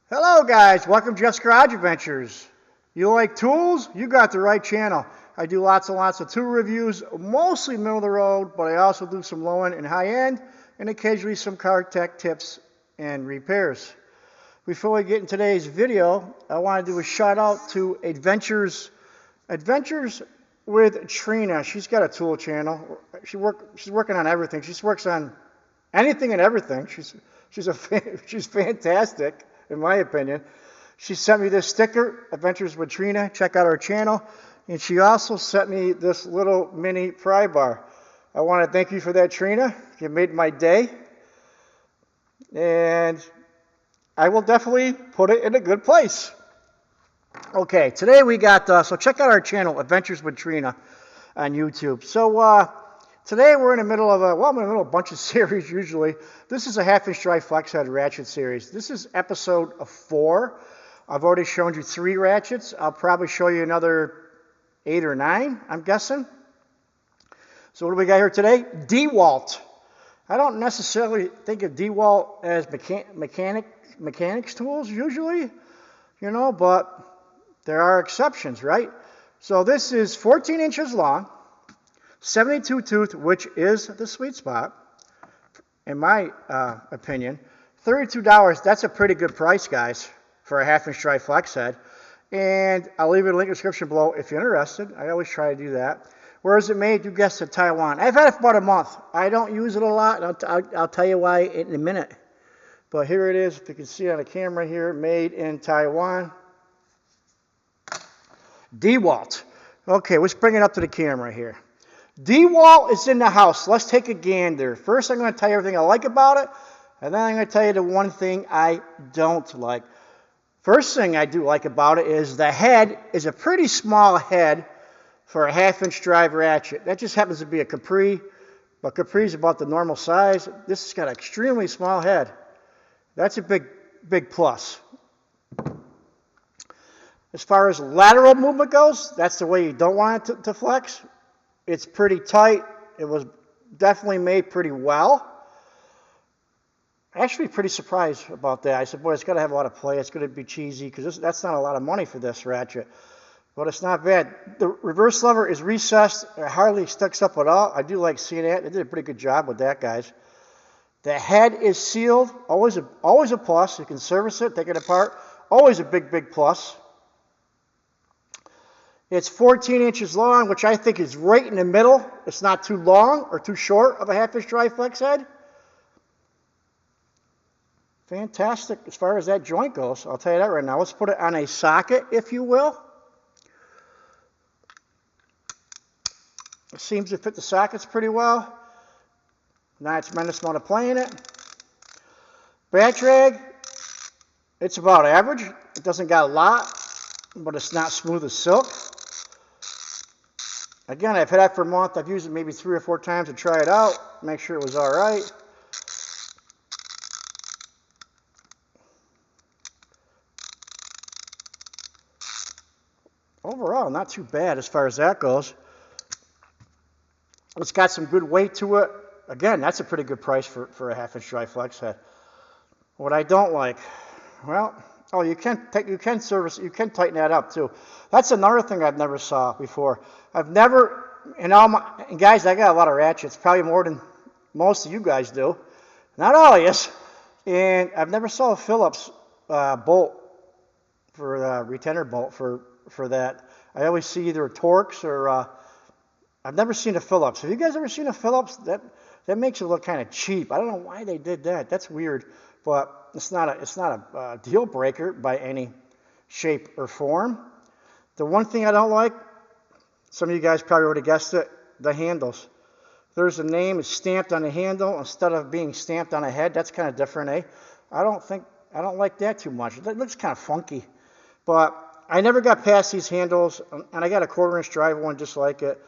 Hello guys, welcome to Jeff's Garage Adventures. You like tools? You got the right channel. I do lots and lots of tool reviews, mostly middle of the road, but I also do some low end and high end, and occasionally some car tech tips and repairs. Before we get in today's video, I want to do a shout out to Adventures with Trina. She's got a tool channel. She's working on everything. She works on anything and everything. She's fantastic, in my opinion. She sent me this sticker, Adventures with Trina. Check out our channel. And she also sent me this little mini pry bar. I want to thank you for that, Trina. You made my day. And I will definitely put it in a good place. Okay, today we got, so check out our channel, Adventures with Trina on YouTube. So today we're in the middle of I'm in the middle of a bunch of series usually. This is a half-inch dry flex head ratchet series. This is episode 4. I've already shown you 3 ratchets. I'll probably show you another 8 or 9, I'm guessing. So what do we got here today? Dewalt. I don't necessarily think of Dewalt as mechanics tools usually, you know, but there are exceptions, right? So this is 14 inches long, 72 tooth, which is the sweet spot, in my opinion. $32, that's a pretty good price, guys, for a half-inch dry flex head. And I'll leave it a link in the description below if you're interested. I always try to do that. Where is it made? You guessed it, Taiwan. I've had it for about a month. I don't use it a lot, and I'll tell you why in a minute. But here it is, if you can see on the camera here, made in Taiwan. Dewalt. Okay, let's bring it up to the camera here. Dewalt is in the house. Let's take a gander. First, I'm going to tell you everything I like about it, and then I'm going to tell you the one thing I don't like. First thing I do like about it is the head is a pretty small head for a half-inch drive ratchet. That just happens to be a Capri, but Capri is about the normal size. This has got an extremely small head. That's a big plus. As far as lateral movement goes, that's the way you don't want it to flex. It's pretty tight. It was definitely made pretty well. Actually pretty surprised about that. I said, boy, it's got to have a lot of play. It's going to be cheesy because that's not a lot of money for this ratchet. But it's not bad. The reverse lever is recessed. It hardly sticks up at all. I do like seeing that. They did a pretty good job with that, guys. The head is sealed. Always a plus. You can service it, take it apart. Always a big plus. It's 14 inches long, which I think is right in the middle. It's not too long or too short of a half-inch dry flex head. Fantastic as far as that joint goes. I'll tell you that right now. Let's put it on a socket, if you will. It seems to fit the sockets pretty well. Not a tremendous amount of play in it. Back drag, it's about average. It doesn't got a lot, but it's not smooth as silk. Again, I've had that for a month. I've used it maybe 3 or 4 times to try it out, make sure it was all right. Overall, not too bad as far as that goes. It's got some good weight to it. Again, that's a pretty good price for a half-inch dry flex head. What I don't like, well, you can service, you can tighten that up too. That's another thing I've never saw before. I've never, and guys, I got a lot of ratchets, probably more than most of you guys do. Not all of you. And I've never saw a Phillips bolt for a retainer bolt for that. I always see either a Torx or I've never seen a Phillips. Have you guys ever seen a Phillips? That makes it look kind of cheap. I don't know why they did that. That's weird, but it's not a deal breaker by any shape or form. The one thing I don't like, some of you guys probably already guessed it, the handles. There's a name is stamped on the handle instead of being stamped on a head. That's kind of different, eh? I don't like that too much. It looks kind of funky, but I never got past these handles, and I got a 1/4-inch drive one just like it.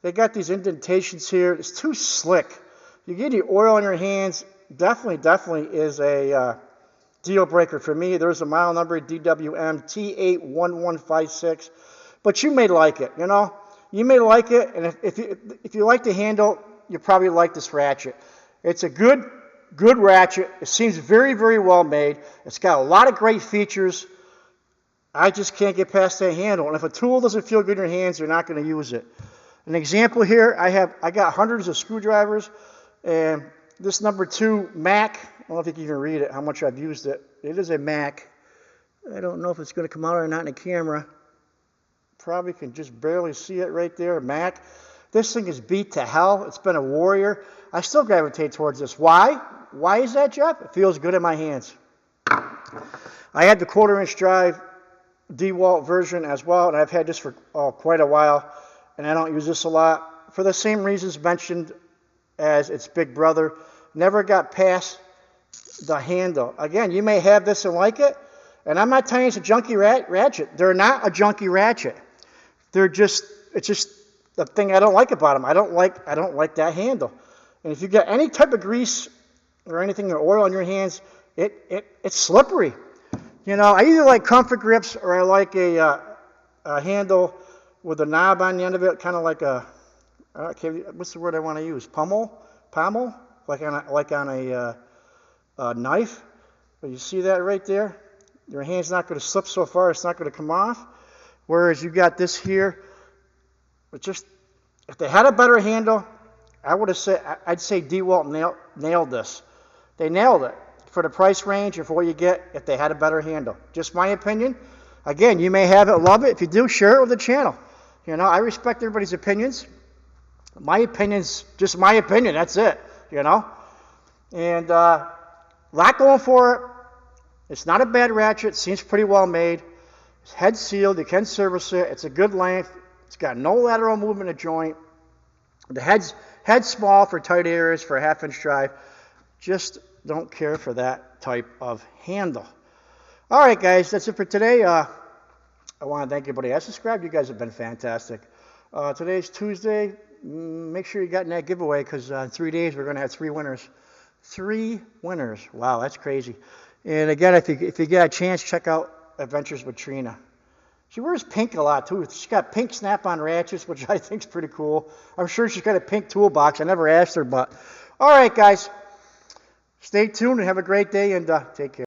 They got these indentations here. It's too slick. You get the oil in your hands, definitely is a deal breaker for me. There's a model number, DWM T81156. But you may like it, you know. You may like it, and if you like the handle, you probably like this ratchet. It's a good good ratchet. It seems very, very well made. It's got a lot of great features. I just can't get past that handle. And if a tool doesn't feel good in your hands, you're not going to use it. An example here, I got hundreds of screwdrivers, and this number 2 Mac, I don't know if you can even read it, how much I've used it. It is a Mac. I don't know if it's going to come out or not in the camera. Probably can just barely see it right there, Mac. This thing is beat to hell. It's been a warrior. I still gravitate towards this. Why? Why is that, Jeff? It feels good in my hands. I had the 1/4-inch drive Dewalt version as well, and I've had this for quite a while, and I don't use this a lot for the same reasons mentioned as its big brother. Never got past the handle. Again, you may have this and like it, and I'm not telling you it's a junky ratchet. They're not a junky ratchet. It's just the thing I don't like about them. I don't like that handle. And if you get any type of grease or anything or oil on your hands, it's slippery. You know, I either like comfort grips or I like a handle with a knob on the end of it, kind of like what's the word I want to use? Pommel, like on a knife. But you see that right there? Your hand's not going to slip so far; it's not going to come off. Whereas you got this here, if they had a better handle, I'd say Dewalt nailed this. They nailed it for the price range and for what you get if they had a better handle. Just my opinion. Again, you may have it, love it. If you do, share it with the channel. You know, I respect everybody's opinions. My opinion's just my opinion. That's it, you know. And a lot going for it. It's not a bad ratchet. Seems pretty well made. It's head sealed. You can service it. It's a good length. It's got no lateral movement of joint. The head's small for tight areas for a 1/2-inch drive. Just don't care for that type of handle. All right, guys, that's it for today. I want to thank everybody that subscribed. You guys have been fantastic. Today's Tuesday. Make sure you got in that giveaway because in 3 days we're going to have 3 winners. 3 winners. Wow, that's crazy. And again, if you get a chance, check out Adventures with Trina. She wears pink a lot, too. She's got pink snap-on ratchets, which I think is pretty cool. I'm sure she's got a pink toolbox. I never asked her, but... All right, guys. Stay tuned and have a great day, and take care.